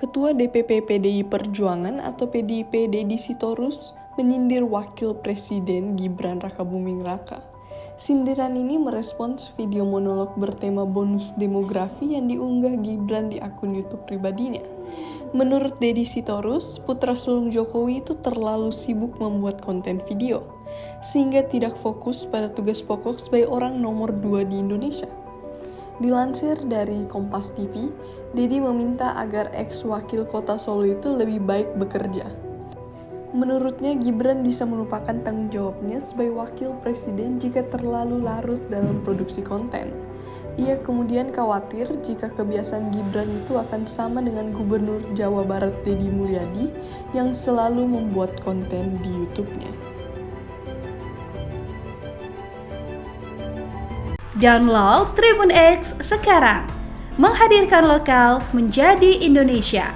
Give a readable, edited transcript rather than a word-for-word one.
Ketua DPP PDI Perjuangan atau PDIP Deddy Sitorus menyindir Wakil Presiden Gibran Rakabuming Raka. Sindiran ini merespons video monolog bertema bonus demografi yang diunggah Gibran di akun YouTube pribadinya. Menurut Deddy Sitorus, putra sulung Jokowi itu terlalu sibuk membuat konten video, sehingga tidak fokus pada tugas pokok sebagai orang nomor 2 di Indonesia. Dilansir dari Kompas TV, Deddy meminta agar ex-wakil kota Solo itu lebih baik bekerja. Menurutnya, Gibran bisa melupakan tanggung jawabnya sebagai wakil presiden jika terlalu larut dalam produksi konten. Ia kemudian khawatir jika kebiasaan Gibran itu akan sama dengan Gubernur Jawa Barat Deddy Mulyadi yang selalu membuat konten di YouTube-nya. Download Tribun X sekarang, menghadirkan lokal menjadi Indonesia.